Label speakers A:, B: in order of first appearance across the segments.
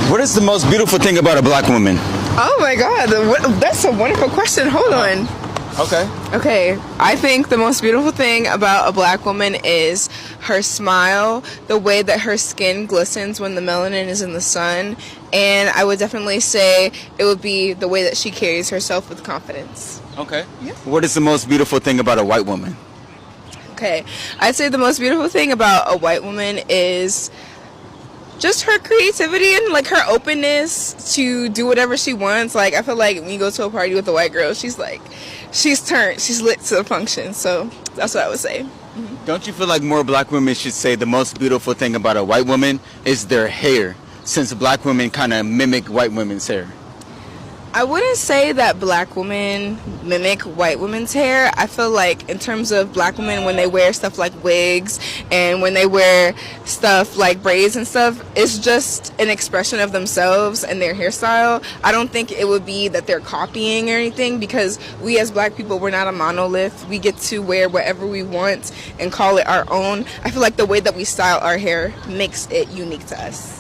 A: What is the most beautiful thing about a black woman?
B: Oh my God, that's a wonderful question. Hold on. Okay, I think the most beautiful thing about a black woman is her smile, the way that her skin glistens when the melanin is in the sun, and I would definitely say it would be the way that she carries herself with confidence.
A: Okay.
B: Yeah.
A: What is the most beautiful thing about a white woman?
B: Okay, I'd say the most beautiful thing about a white woman is just her creativity and like her openness to do whatever she wants. Like, I feel like when you go to a party with a white girl, she's turned, she's lit to the function. So that's what I would say.
A: Don't you feel like more black women should say the most beautiful thing about a white woman is their hair, since black women kind of mimic white women's hair?
B: I wouldn't say that black women mimic white women's hair. I feel like in terms of black women, when they wear stuff like wigs and when they wear stuff like braids and stuff, it's just an expression of themselves and their hairstyle. I don't think it would be that they're copying or anything, because we as black people, we're not a monolith. We get to wear whatever we want and call it our own. I feel like the way that we style our hair makes it unique to us.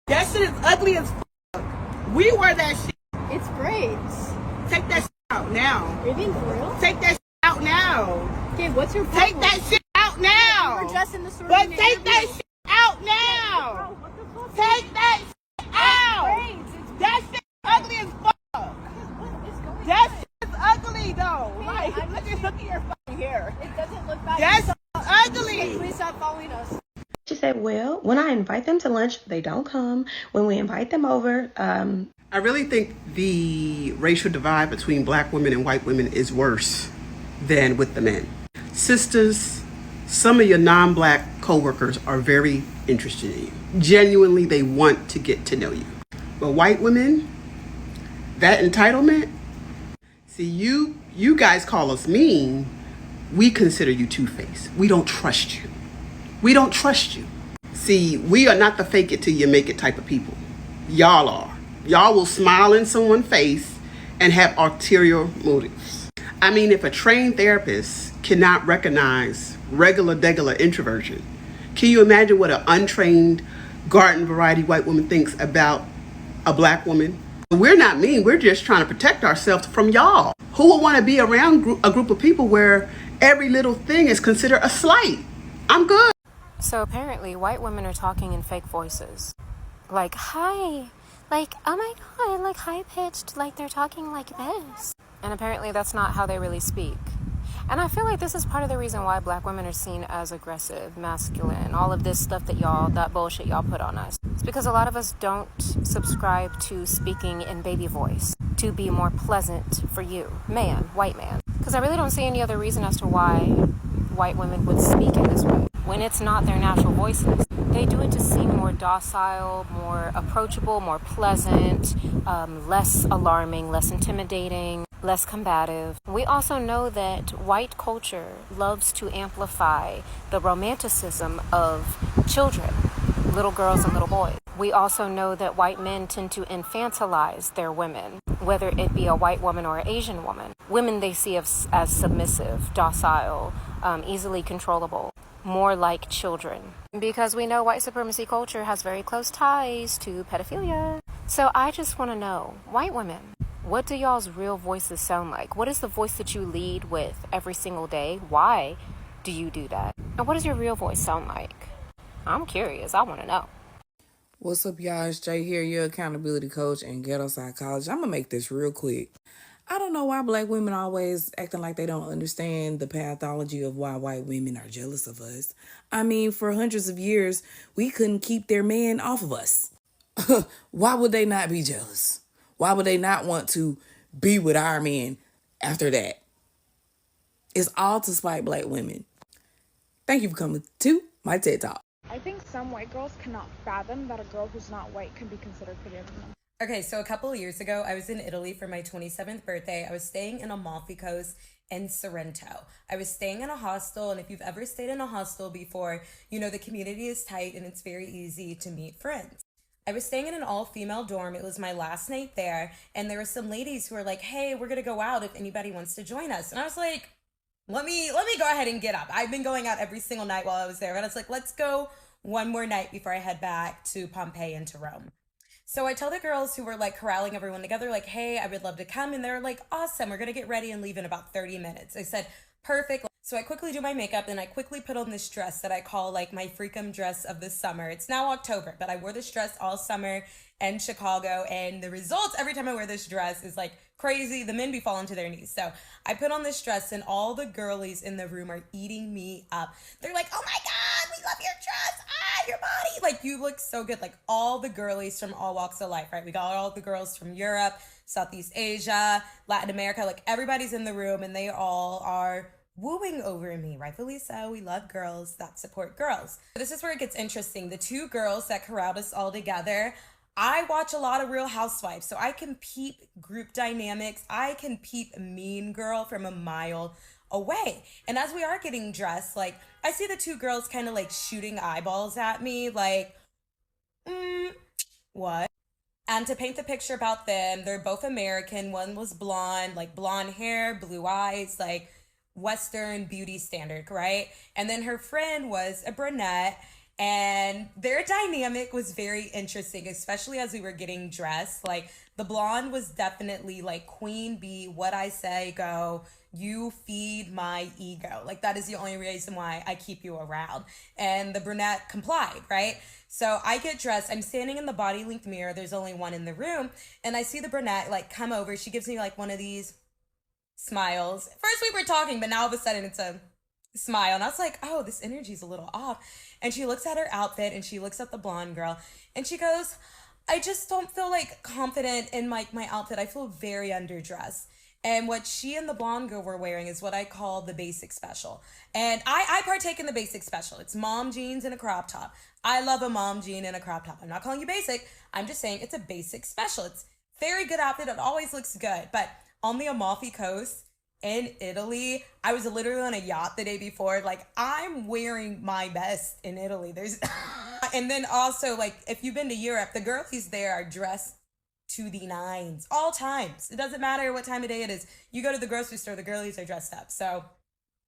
C: That shit is ugly as f***. We wear that shit.
D: It's braids.
C: Are you being for real?
D: Take that shit out now.
C: Okay, what's your problem?
D: Take that shit out now.
C: You were just in the store.
D: But take that shit out now.
C: Bro, what the fuck?
D: Take that shit out. That shit ugly as fuck.
C: What is going
D: That
C: on?
D: shit is ugly though.
C: Man,
D: Like,
C: I'm
D: look at your fucking hair.
C: It doesn't look bad.
D: That's ugly.
C: Please stop following us.
E: She said, well, when I invite them to lunch, they don't come. When we invite them over,
D: I really think the racial divide between black women and white women is worse than with the men. Sisters, some of your non-black coworkers are very interested in you. Genuinely, they want to get to know you. But white women, that entitlement, see, you guys call us mean. We consider you two-faced. We don't trust you. We don't trust you. See, we are not the fake it till you make it type of people. Y'all are. Y'all will smile in someone's face and have ulterior motives. I mean, if a trained therapist cannot recognize regular introversion, can you imagine what an untrained garden variety white woman thinks about a black woman? We're not mean. We're just trying to protect ourselves from y'all. Who would want to be around a group of people where every little thing is considered a slight? I'm good.
F: So apparently white women are talking in fake voices. Like, hi. Like, oh my god, like high-pitched, like they're talking like this. And apparently that's not how they really speak. And I feel like this is part of the reason why black women are seen as aggressive, masculine, all of this stuff that bullshit y'all put on us. It's because a lot of us don't subscribe to speaking in baby voice to be more pleasant for you, man, white man. Because I really don't see any other reason as to why white women would speak in this way when it's not their natural voices. They do it to seem more docile, more approachable, more pleasant, less alarming, less intimidating, less combative. We also know that white culture loves to amplify the romanticism of children, little girls and little boys. We also know that white men tend to infantilize their women, whether it be a white woman or an Asian woman. Women they see as submissive, docile, easily controllable, more like children. Because we know white supremacy culture has very close ties to pedophilia. So I just want to know, white women, what do y'all's real voices sound like? What is the voice that you lead with every single day? Why do you do that? And what does your real voice sound like? I'm curious. I want to know.
G: What's up, y'all? It's Jay here, your accountability coach and ghetto psychologist. I'm going to make this real quick. I don't know why black women always acting like they don't understand the pathology of why white women are jealous of us. I mean, for hundreds of years, we couldn't keep their man off of us. Why would they not be jealous? Why would they not want to be with our men after that? It's all to spite black women. Thank you for coming to my TED Talk.
H: I think some white girls cannot fathom that a girl who's not white can be considered prettier than them.
I: Okay, so a couple of years ago, I was in Italy for my 27th birthday. I was staying in Amalfi Coast in Sorrento. I was staying in a hostel, and if you've ever stayed in a hostel before, you know the community is tight and it's very easy to meet friends. I was staying in an all-female dorm. It was my last night there, and there were some ladies who were like, hey, we're gonna go out if anybody wants to join us. And I was like, let me go ahead and get up. I've been going out every single night while I was there, but I was like, let's go one more night before I head back to Pompeii and to Rome. So I tell the girls who were like corralling everyone together, like, hey, I would love to come. And they're like, awesome, we're gonna get ready and leave in about 30 minutes. I said, perfect. So I quickly do my makeup and I quickly put on this dress that I call like my freakum dress of the summer. It's now October, but I wore this dress all summer in Chicago, and the results every time I wear this dress is like crazy. The men be falling to their knees. So I put on this dress and all the girlies in the room are eating me up. They're like, oh my God, we love your dress. Your body. Like, you look so good. Like, all the girlies from all walks of life, right? We got all the girls from Europe, Southeast Asia, Latin America. Like, everybody's in the room and they all are wooing over me. Rightfully so. We love girls that support girls. This is where it gets interesting. The two girls that corralled us all together, I watch a lot of Real Housewives, so I can peep group dynamics. I can peep Mean Girl from a mile away. And as we are getting dressed, like, I see the two girls kind of like shooting eyeballs at me, like, what? And to paint the picture about them, they're both American. One was blonde, like blonde hair, blue eyes, like Western beauty standard, right? And then her friend was a brunette, And their dynamic was very interesting, especially as we were getting dressed. Like, the blonde was definitely like queen bee, what I say go, you feed my ego. Like, that is the only reason why I keep you around. And the brunette complied, right? So I get dressed, I'm standing in the body length mirror, there's only one in the room, and I see the brunette like come over. She gives me like one of these smiles. First we were talking, but now all of a sudden it's a smile, and I was like, oh, this energy's a little off. And she looks at her outfit and she looks at the blonde girl and she goes, I just don't feel like confident in my outfit. I feel very underdressed. And what she and the blonde girl were wearing is what I call the basic special. And I partake in the basic special. It's mom jeans and a crop top. I love a mom jean and a crop top. I'm not calling you basic. I'm just saying it's a basic special. It's very good outfit. It always looks good. But on the Amalfi Coast in Italy, I was literally on a yacht the day before. Like, I'm wearing my best in Italy. There's and then also, like, if you've been to Europe, the girlies there are dressed to the nines all times. It doesn't matter what time of day it is. You go to the grocery store, the girlies are dressed up. So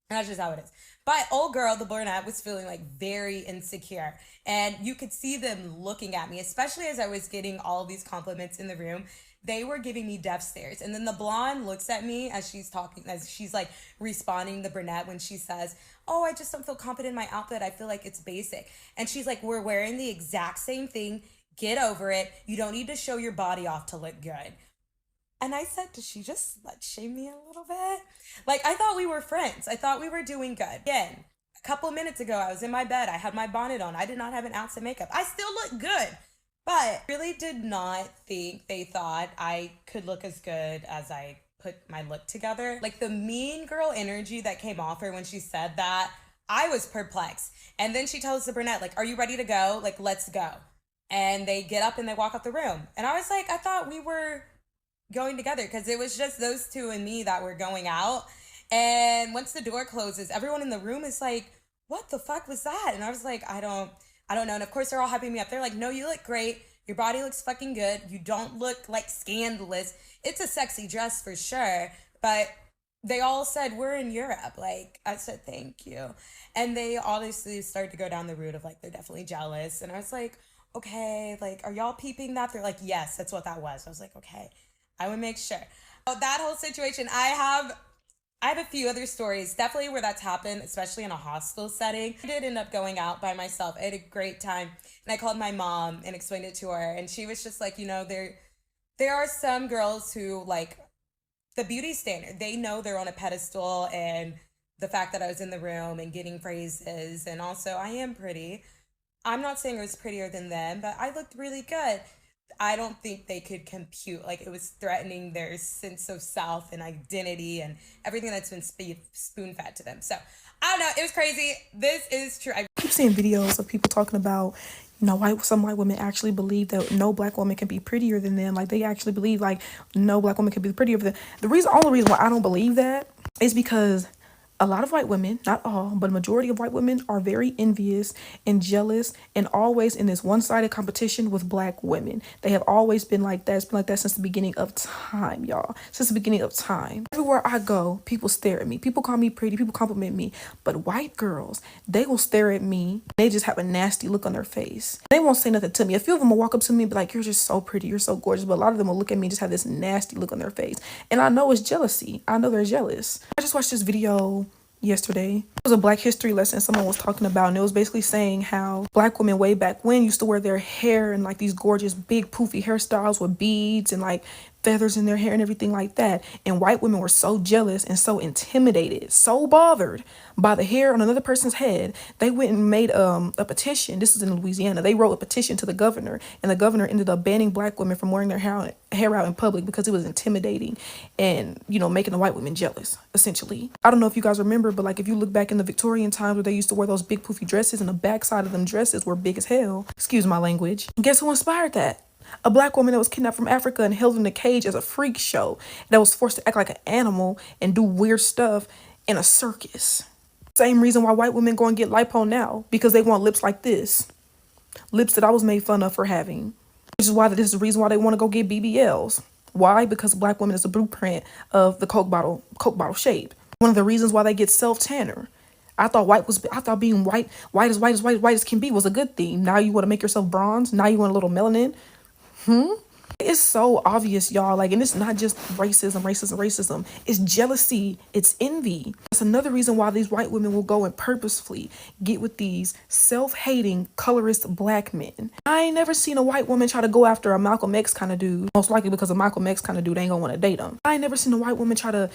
I: that's just how it is. But old girl, the brunette, was feeling like very insecure. And you could see them looking at me, especially as I was getting all these compliments in the room. They were giving me death stares. And then the blonde looks at me as she's talking, as she's like responding to the brunette when she says, oh, I just don't feel confident in my outfit. I feel like it's basic. And she's like, we're wearing the exact same thing. Get over it. You don't need to show your body off to look good. And I said, did she just slut shame me a little bit? Like, I thought we were friends. I thought we were doing good. Again, a couple minutes ago, I was in my bed. I had my bonnet on. I did not have an ounce of makeup. I still look good. But really did not think they thought I could look as good as I put my look together. Like, the mean girl energy that came off her when she said that, I was perplexed. And then she tells the brunette, like, are you ready to go? Like, let's go. And they get up and they walk out the room. And I was like, I thought we were going together, because it was just those two and me that were going out. And once the door closes, everyone in the room is like, what the fuck was that? And I was like, I don't know. And of course they're all hyping me up. They're like, no, you look great. Your body looks fucking good. You don't look like scandalous. It's a sexy dress for sure. But they all said, we're in Europe. Like, I said, thank you. And they obviously started to go down the route of like, they're definitely jealous. And I was like, okay, like, are y'all peeping that? They're like, yes, that's what that was. I was like, okay, I would make sure. So that whole situation, I have a few other stories, definitely where that's happened, especially in a hostel setting. I did end up going out by myself. I had a great time. And I called my mom and explained it to her. And she was just like, you know, there are some girls who, like, the beauty standard, they know they're on a pedestal, and the fact that I was in the room and getting praises, and also I am pretty. I'm not saying I was prettier than them, but I looked really good. I don't think they could compute. Like, it was threatening their sense of self and identity and everything that's been spoon-fed to them. So, I don't know. It was crazy. This is true. I
J: keep seeing videos of people talking about, you know, some white women actually believe that no black woman can be prettier than them. Like, they actually believe, like, no black woman can be prettier than them. Only reason why I don't believe that is because a lot of white women, not all, but a majority of white women are very envious and jealous and always in this one-sided competition with black women. They have always been like that. It's been like that since the beginning of time, y'all. Since the beginning of time. Everywhere I go, people stare at me. People call me pretty. People compliment me. But white girls, they will stare at me. They just have a nasty look on their face. They won't say nothing to me. A few of them will walk up to me and be like, you're just so pretty. You're so gorgeous. But a lot of them will look at me and just have this nasty look on their face. And I know it's jealousy. I know they're jealous. I just watched this video yesterday. It was a Black history lesson someone was talking about, and it was basically saying how black women way back when used to wear their hair in like these gorgeous big poofy hairstyles with beads and like feathers in their hair and everything like that. And white women were so jealous and so intimidated, so bothered by the hair on another person's head, they went and made a petition. This is in Louisiana. They wrote a petition to the governor, and the governor ended up banning black women from wearing their hair out in public because it was intimidating and, you know, making the white women jealous, essentially. I don't know if you guys remember, but like if you look back in the Victorian times where they used to wear those big poofy dresses and the backside of them dresses were big as hell. Excuse my language. Guess who inspired that? A black woman that was kidnapped from Africa and held in a cage as a freak show, that was forced to act like an animal and do weird stuff in a circus. Same reason why white women go and get lipo now, because they want lips like this. Lips that I was made fun of for having. Which is why this is the reason why they want to go get BBLs. Why? Because black women is a blueprint of the Coke bottle shape. One of the reasons why they get self-tanner. I thought being white as can be was a good thing. Now you want to make yourself bronze? Now you want a little melanin? It's so obvious, y'all. Like, and it's not just racism. It's jealousy. It's envy. That's another reason why these white women will go and purposefully get with these self-hating, colorist black men. I ain't never seen a white woman try to go after a Malcolm X kind of dude. Most likely because a Malcolm X kind of dude ain't gonna want to date him. I ain't never seen a white woman try to,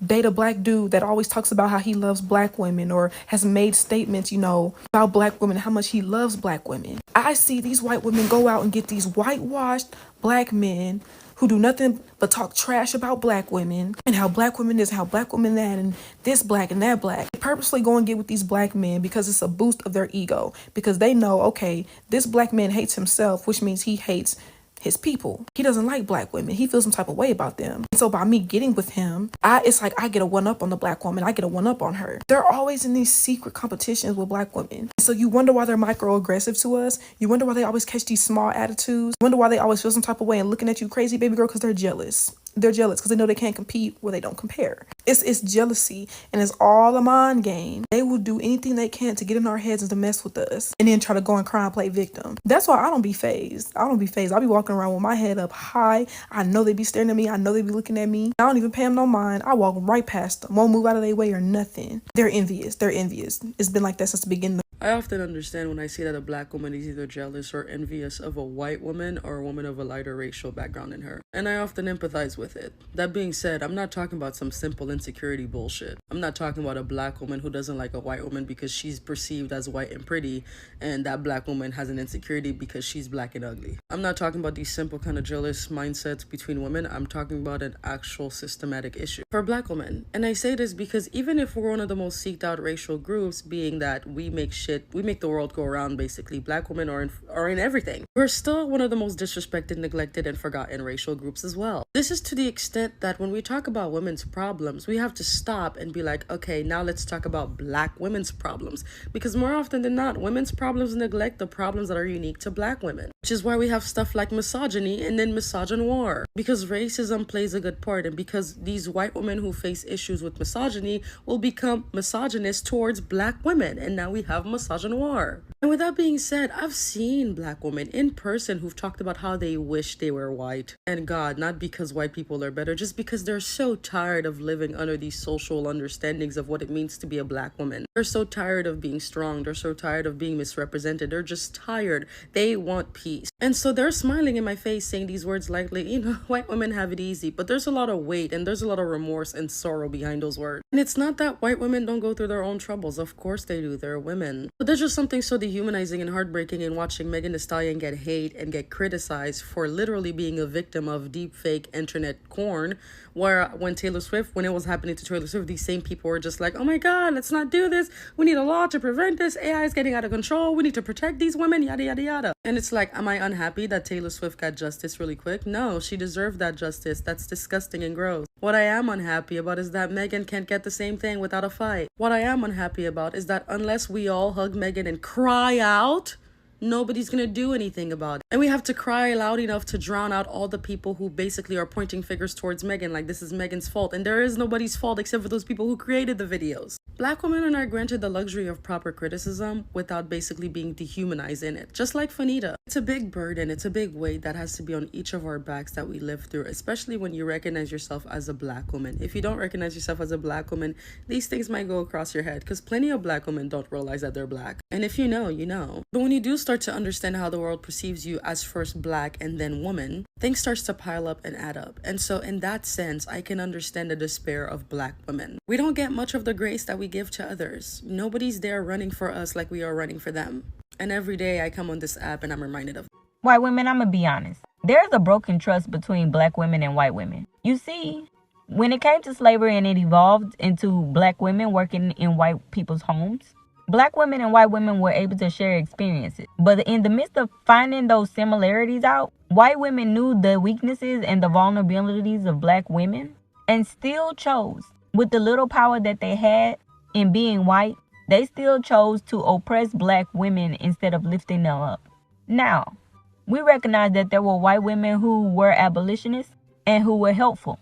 J: date a black dude that always talks about how he loves black women or has made statements, about black women, how much he loves black women. I see these white women go out and get these whitewashed black men who do nothing but talk trash about black women and how black women this, how black women that, and this black and that black. They purposely go and get with these black men because it's a boost of their ego, because they know, okay, this black man hates himself, which means he hates his people. He doesn't like black women. He feels some type of way about them. And so by me getting with him, it's like I get a one up on the black woman. I get a one up on her. They're always in these secret competitions with black women. So you wonder why they're microaggressive to us. You wonder why they always catch these small attitudes. You wonder why they always feel some type of way and looking at you crazy, baby girl, because they're jealous. They're jealous because they know they can't compete where they don't compare. It's jealousy, and it's all a mind game. They will do anything they can to get in our heads and to mess with us, and then try to go and cry and play victim. That's why I don't be phased. I'll be walking around with my head up high. I know they be staring at me. I know they be looking at me. I don't even pay them no mind. I walk right past them. Won't move out of their way or nothing. They're envious. It's been like that since the beginning.
K: I often understand when I see that a black woman is either jealous or envious of a white woman or a woman of a lighter racial background in her. And I often empathize with it. That being said, I'm not talking about some simple insecurity bullshit. I'm not talking about a black woman who doesn't like a white woman because she's perceived as white and pretty, and that black woman has an insecurity because she's black and ugly. I'm not talking about these simple kind of jealous mindsets between women. I'm talking about an actual systematic issue for black women. And I say this because even if we're one of the most seeked out racial groups, being that we make the world go around, basically, black women are in everything, we're still one of the most disrespected, neglected, and forgotten racial groups as well. This is to the extent that when we talk about women's problems, we have to stop and be like, okay, now let's talk about black women's problems, because more often than not, women's problems neglect the problems that are unique to black women, which is why we have stuff like misogyny and then misogynoir, because racism plays a good part, and because these white women who face issues with misogyny will become misogynist towards black women, and now we have misogynoir. And with that being said, I've seen black women in person who've talked about how they wish they were white. And God, not because white people are better, just because they're so tired of living under these social understandings of what it means to be a black woman. They're so tired of being strong. They're so tired of being misrepresented. They're just tired. They want peace. And so they're smiling in my face saying these words lightly, white women have it easy. But there's a lot of weight and there's a lot of remorse and sorrow behind those words. And it's not that white women don't go through their own troubles. Of course they do. They're women. But there's just something so dehumanizing and heartbreaking in watching Megan Thee Stallion get hate and get criticized for literally being a victim of deep fake internet corn, where when it was happening to Taylor Swift, these same people were just like, oh my God, let's not do this. We need a law to prevent this. AI is getting out of control. We need to protect these women, yada, yada, yada. And it's like, am I unhappy that Taylor Swift got justice really quick? No, she deserved that justice. That's disgusting and gross. What I am unhappy about is that Megan can't get the same thing without a fight. What I am unhappy about is that unless we all hug Megan and cry out, nobody's gonna do anything about it. And we have to cry loud enough to drown out all the people who basically are pointing fingers towards Megan like this is Megan's fault. And there is nobody's fault except for those people who created the videos. Black women are not granted the luxury of proper criticism without basically being dehumanized in it. Just like Fanita. It's a big burden, it's a big weight that has to be on each of our backs that we live through, especially when you recognize yourself as a black woman. If you don't recognize yourself as a black woman, these things might go across your head because plenty of black women don't realize that they're black. And if you know, you know. But when you do start to understand how the world perceives you as first black and then woman, things starts to pile up and add up. And so in that sense, I can understand the despair of black women. We don't get much of the grace that we give to others. Nobody's there running for us like we are running for them. And every day I come on this app and I'm reminded of
L: white women. I'm gonna be honest. There's a broken trust between black women and white women. You see, when it came to slavery and it evolved into black women working in white people's homes, black women and white women were able to share experiences. But in the midst of finding those similarities out, white women knew the weaknesses and the vulnerabilities of black women and still chose, with the little power that they had in being white, they still chose to oppress black women instead of lifting them up. Now, we recognize that there were white women who were abolitionists and who were helpful.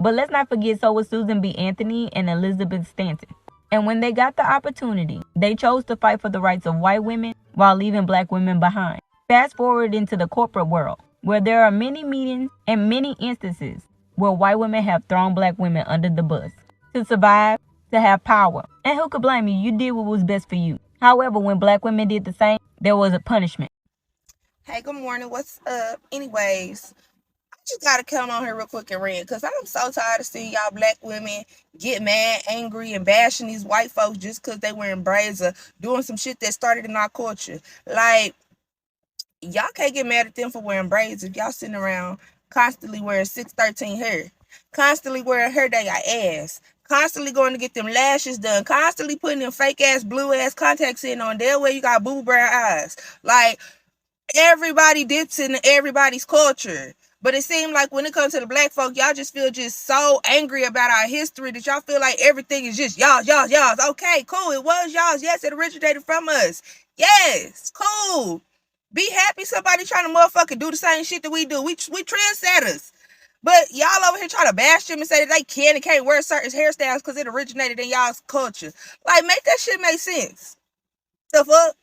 L: But let's not forget, so was Susan B. Anthony and Elizabeth Stanton. And when they got the opportunity, they chose to fight for the rights of white women while leaving black women behind. Fast forward into the corporate world, where there are many meetings and many instances where white women have thrown black women under the bus to survive, to have power. And who could blame you? You did what was best for you. However, when black women did the same, there was a punishment.
M: Hey, good morning. What's up? Anyways, I just gotta come on here real quick and rant because I'm so tired of seeing y'all black women get mad, angry, and bashing these white folks just because they wearing braids or doing some shit that started in our culture. Like, y'all can't get mad at them for wearing braids if y'all sitting around constantly wearing 613 hair, constantly wearing hair that got ass, constantly going to get them lashes done, constantly putting them fake ass blue ass contacts in on there where you got boo brown eyes. Like, everybody dips in everybody's culture. But it seemed like when it comes to the black folk, y'all just feel just so angry about our history that y'all feel like everything is just y'all. Okay, cool. It was y'all. Yes, it originated from us. Yes, cool. Be happy somebody trying to motherfucking do the same shit that we do. We trendsetters. But y'all over here trying to bash them and say that they can and can't wear certain hairstyles because it originated in y'all's culture. Like, make that shit make sense. The fuck?